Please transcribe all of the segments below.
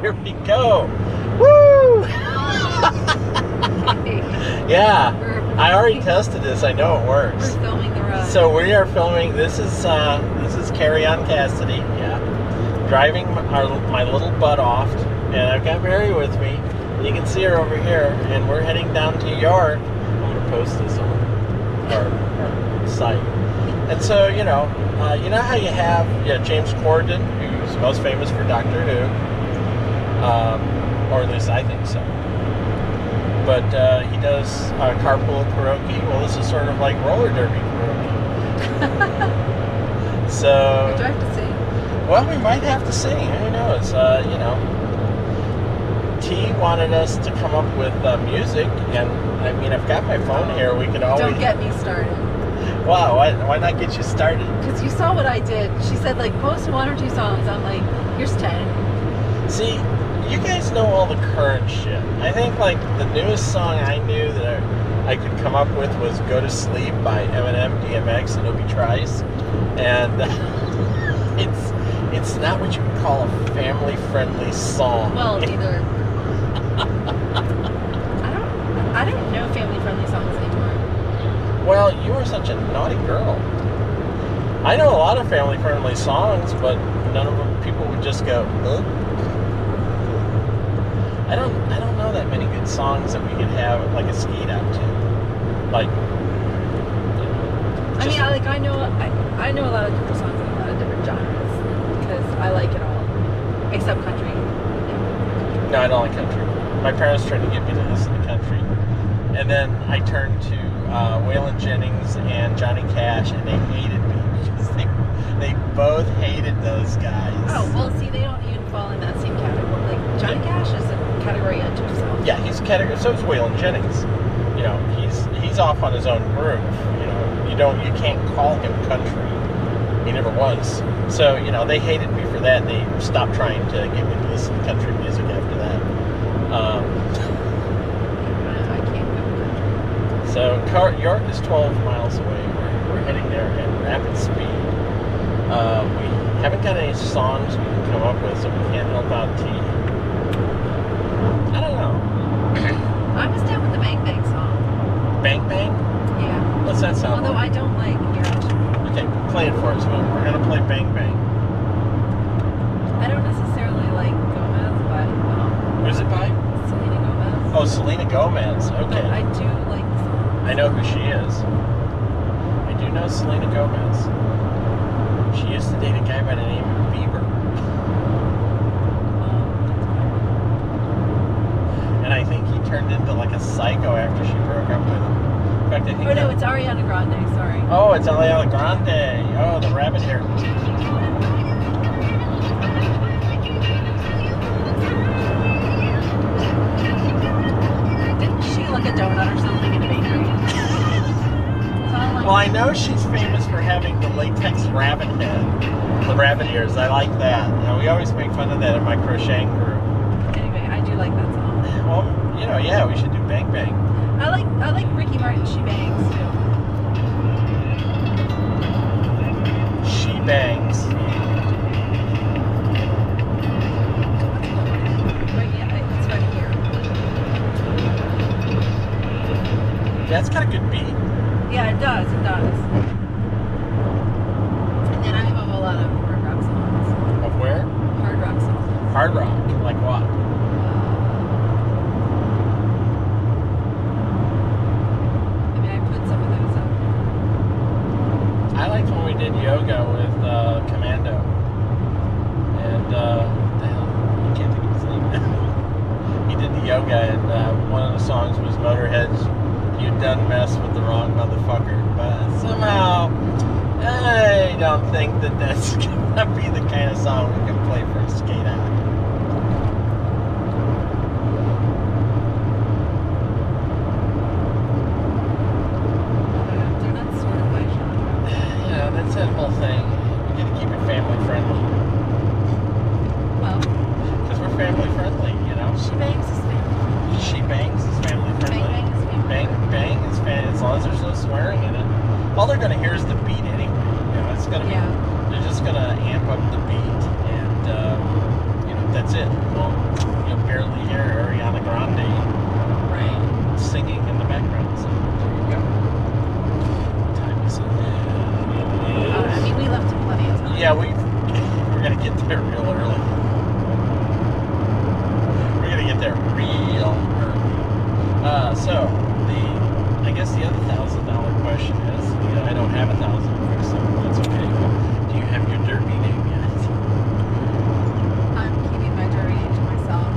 Here we go. Woo! Yeah, I already tested this. I know it works. We're filming the road. So we are filming. This is Carrie on Cassidy. Yeah, driving my little butt off, and I've got Mary with me. You can see her over here, and we're heading down to York. I'm gonna post this on our site. And so you know how you have James Corden, who's most famous for Doctor Who, or at least I think so. But he does carpool karaoke. Well, this is sort of like roller derby karaoke. So. Do I have to sing? Well, we might have to sing. Who knows? T wanted us to come up with music, and I mean, I've got my phone here. We could always. Don't get me started. Wow, why not get you started? Because you saw what I did. She said, like, post 1 or 2 songs. I'm like, here's 10. See, you guys know all the current shit. I think, like, the newest song I knew that I could come up with was Go to Sleep by Eminem, DMX, and Obi Trice. And it's not what you would call a family-friendly song. Well, either. I don't know family-friendly songs anymore. Well, you are such a naughty girl. I know a lot of family-friendly songs, but none of them people would just go, huh? I don't know that many good songs that we could have like a skate out to. Like, I mean, I know a lot of different songs and a lot of different genres because I like it all, except country. Yeah. No, I don't like country. My parents tried to get me to listen to country, and then I turned to Waylon Jennings and Johnny Cash, and they hated me because they both hated those guys. Oh, well, see, they don't even fall in that same category. Like, Johnny Cash is a category unto himself. Yeah, he's a category. So is Waylon Jennings. You know, he's off on his own groove. You can't call him country. He never was. So, they hated me for that, and they stopped trying to get me to listen to country music after that. I can't go country. So York is 12 miles away. We're heading there at rapid speed. We haven't got any songs we can come up with, so we can't help out T. I don't know. I was down with the Bang Bang song. Bang Bang? Yeah. What's that sound Although like? I don't like Garage. Okay, play it for us. We're going to play Bang Bang. I don't necessarily like Gomez, but Who's it by? Selena Gomez. Oh, Selena Gomez. But Okay. I do like the song. I know who she is. I do know Selena Gomez. She used to date a guy by the name of Bieber. And I think he turned into like a psycho after she broke up with him. In fact, I think. Oh no, it's Ariana Grande. Sorry. Oh, it's Ariana Grande. Oh, the rabbit hair. Didn't she like a donut or something in a bakery? Well, I know she's famous for having the latex rabbit head, the rabbit ears. I like that. We always make fun of that in my crocheting group. Anyway, I do like that song. Well, yeah, we should do Bang Bang. I like Ricky Martin. She bangs too. She bangs. But yeah, it's right here. That's got a good beat. Yeah, it does. It does. And then I have a whole lot of hard rock songs. Of where? Hard rock songs. Hard rock. Like what? I mean, I put some of those up. I liked when we did yoga with Commando. And, what the hell? I can't think of his name now. He did the yoga, and one of the songs was Motorhead's You Done Mess with the Wrong Motherfucker. But somehow, I don't think that that's gonna be the kind of song we can play for a skate out. That's sort of my genre. That's that whole thing. We gotta keep it family friendly. Well, Because we're family friendly, she bangs is family. She bangs is family friendly. Bang bang is family. Bang is family, as long as there's no swearing in it. All they're gonna hear is the beat anyway. It's gonna be. Yeah. They're just gonna amp up the beat, and that's it. Well, you'll barely hear Ariana Grande Right. singing in the background. So there you go. What time is it? I mean, we left him plenty of time. Yeah, we're gonna get there real early. We're gonna get there real early. So I guess the other $1,000 question is, I don't have $1,000, so that's okay. Do you have your derby name yet? I'm keeping my derby name to myself.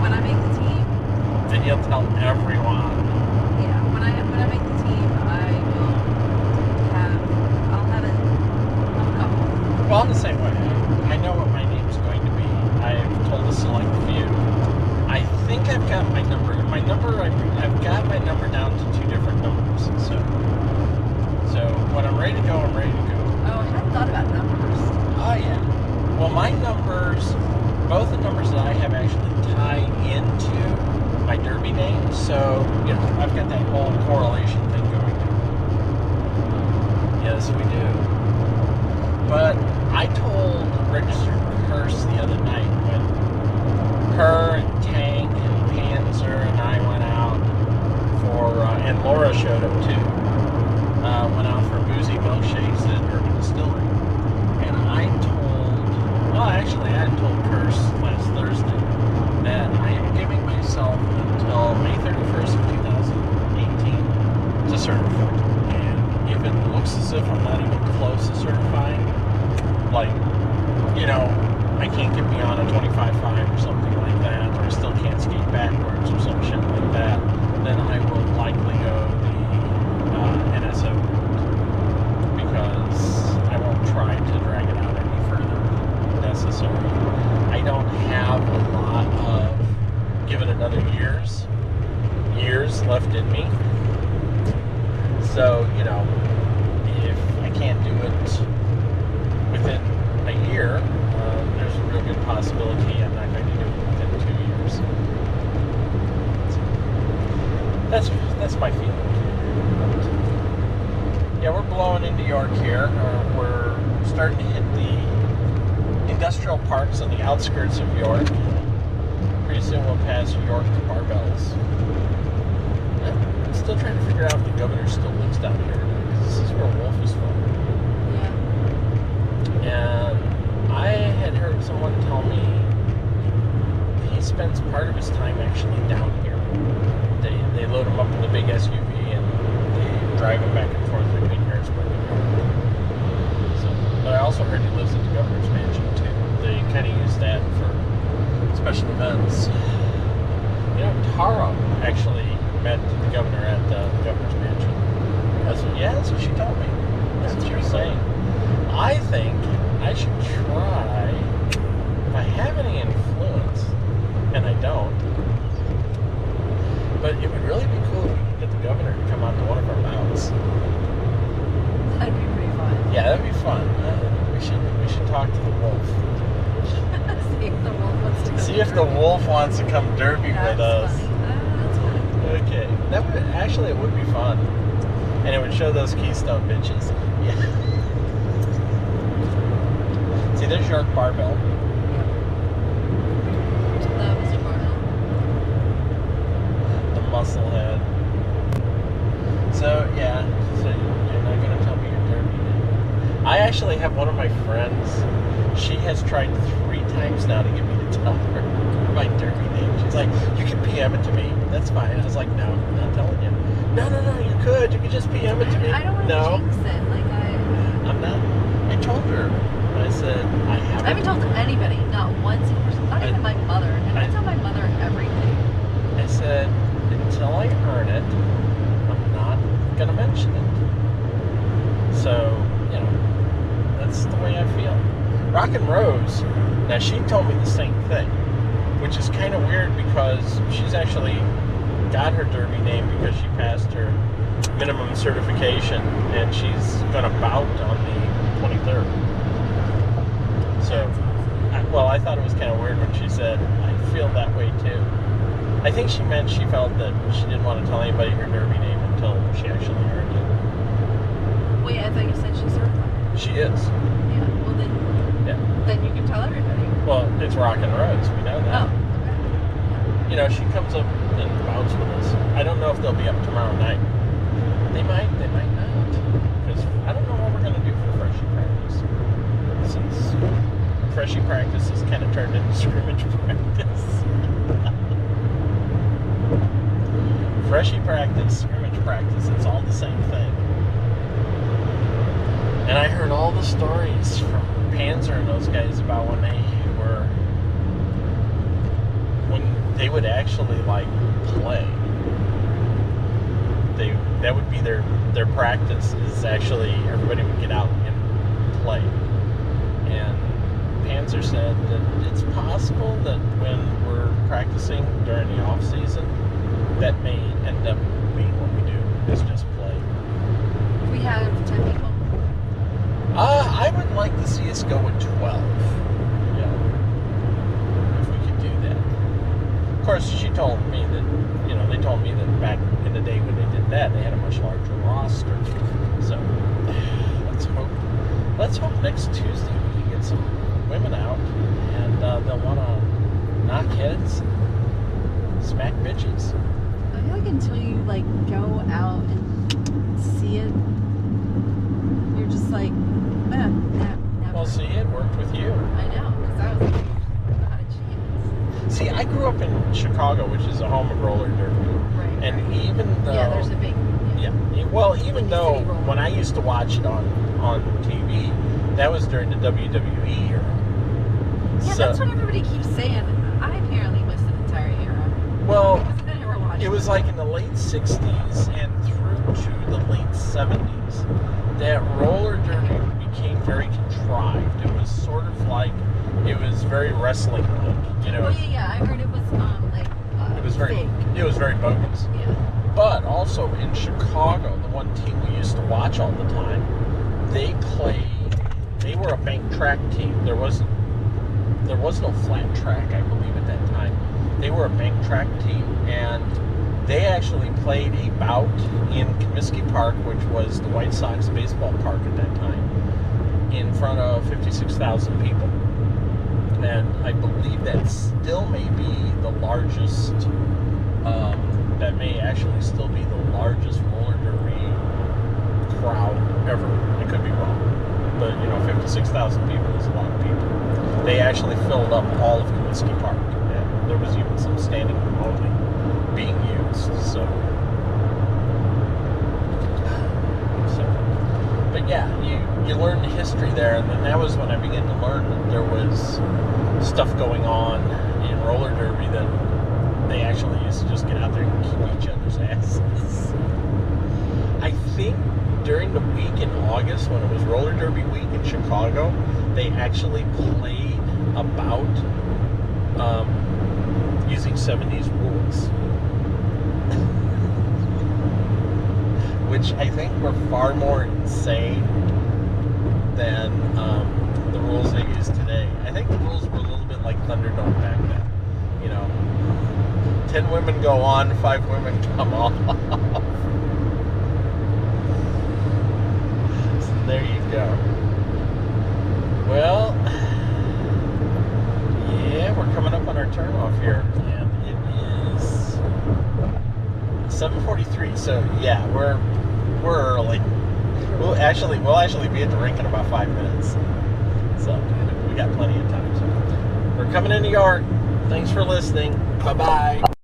When I make the team, Then you'll tell everyone. yeah, when I make the team, I'll have it. I'll have a couple. Well, I'm the same way. I know what my name's going to be. I've told a select few. I think I've got my number. I've got my number down to 2 different numbers. So when I'm ready to go, I'm ready to go. Oh, I hadn't thought about numbers. Oh yeah. Well, my numbers, both the numbers that I have actually tie into my derby name. So I've got that whole correlation thing going. Yes, we do. But I told Registered Curse the other night when her and Tank and Panzer and I went out and Laura showed up too. Went out for boozy milkshakes at Urban Distillery. And I told Curse last Thursday that I am giving myself until May 31st of 2018 to certify. And if it looks as if I'm not even close to certifying, I can't get beyond a 25.5 or something like that, or I still can't skate backwards or some shit like that, then I will likely go the NSO route, because I won't try to drag it out any further necessary. I don't have a lot of, give it another years left in me. So, if I can't do it within a year, there's a real good possibility I'm not going to do it within 2 years. That's my feeling. Yeah, we're blowing into York here. We're starting to hit the industrial parks on the outskirts of York. Pretty soon we'll pass York to Barbells. I'm still trying to figure out if the governor still lives down here, because this is where Wolf is from. Yeah. And I had heard someone tell me he spends part of his time actually down here. They load him up in the big SUV and they drive him back and forth between Harrisburg and York. But I also heard he lives at the governor's mansion too. They kind of use that for special events. Tara actually met the governor at the governor's mansion. That's what she told me. That's what she was saying. I think I should try, if I have any influence, and I don't, but it would really be cool if we could get the governor to come out to one of our bouts. That'd be pretty fun. Yeah, that'd be fun. We should talk to the wolf. See if the wolf wants to come. See if the wolf wants to come derby with us. Funny. That's funny. Okay, it would be fun, and it would show those Keystone bitches. Yeah. See, there's York Barbell. Mr. Barnell. The musclehead. So yeah, you're not gonna tell me your derby name. I actually have one of my friends. She has tried 3 times now to get me to tell her my derby name. She's like, "You can PM it to me. That's fine." I was like, "No, I'm not telling you." No, you could. You could just PM it to me. I don't want to jinx it. I'm not. I told her. I said, I haven't told anybody, not one single person, not even my mother. And I tell my mother everything. I said, until I earn it, I'm not going to mention it. So, that's the way I feel. Rockin' Rose, now she told me the same thing, which is kind of weird because she's actually got her derby name because she passed her minimum certification and she's going to bout on the 23rd. So, I thought it was kind of weird when she said, I feel that way too. I think she meant she felt that she didn't want to tell anybody her derby name until she actually earned it. Wait, I thought you said she's certified. She is. Yeah, well then. Yeah. Then you can tell everybody. Well, it's Rockin' Roads. We know that. Oh, okay. You know, she comes up and bounces with us. I don't know if they'll be up tomorrow night. They might not. Because I don't know what we're going to do for Freshie practice. Since Freshie practice has kind of turned into scrimmage practice. Freshie practice, scrimmage practice, it's all the same thing. And I heard all the stories from Panzer and those guys about when they would actually like play. That would be their practice, is actually everybody would get out and play. And Panzer said that it's possible that when we're practicing during the off season, that may end up being what we do, is just play. We have 10 people. I would like to see us go with 12. Yeah. If we could do that. Of course, she told me that, they told me that back in the day when they did that, they had a much larger roster. So, let's hope next Tuesday we can get some women out and they'll want to knock heads and smack bitches. I feel like until you go out and see it, you're just like, never. Well, see, it worked with you. I know, because I was like, not a chance. See, I grew up in Chicago, which is a home of roller derby. Right. And even though... Yeah, there's a big... Yeah. Well, even Like though city roller. when I used to watch it on TV, that was during the WWE era. Yeah, So- that's what everybody keeps saying. I apparently missed an entire era. Well, Because I never watched it was like in the late 60s and through to the late 70s that roller derby became very contrived. It was sort of like, it was very wrestling-like, Oh, yeah, I heard it was, It was very, fake. it was very bogus. Yeah. But also in Chicago, the one team we used to watch all the time, they were a bank track team. There was no flat track, I believe, at that time. They were a bank track team, and they actually played a bout in Comiskey Park, which was the White Sox baseball park at that time, in front of 56,000 people. And I believe that still may be the largest, that may actually still be the largest roller derby crowd ever. I could be wrong. But, 56,000 people is a lot of people. They actually filled up all of Comiskey Park. And there was even some standing room only being used. So, but yeah, you learn the history there, and then that was when I began to learn that there was stuff going on in roller derby that they actually used to just get out there and kick each other's asses. I think during the week in August, when it was roller derby week in Chicago, they actually played about using 70s rules. Which I think were far more insane than the rules they use today. I think the rules were a little bit like Thunderdome back then. 10 women go on, 5 women come off. So there you go. Well, yeah, we're coming up on our turnoff here, and it is 7:43. So yeah, we're early. We'll actually be at the rink in about 5 minutes. So we got plenty of time. So we're coming in the yard. Thanks for listening. Bye-bye.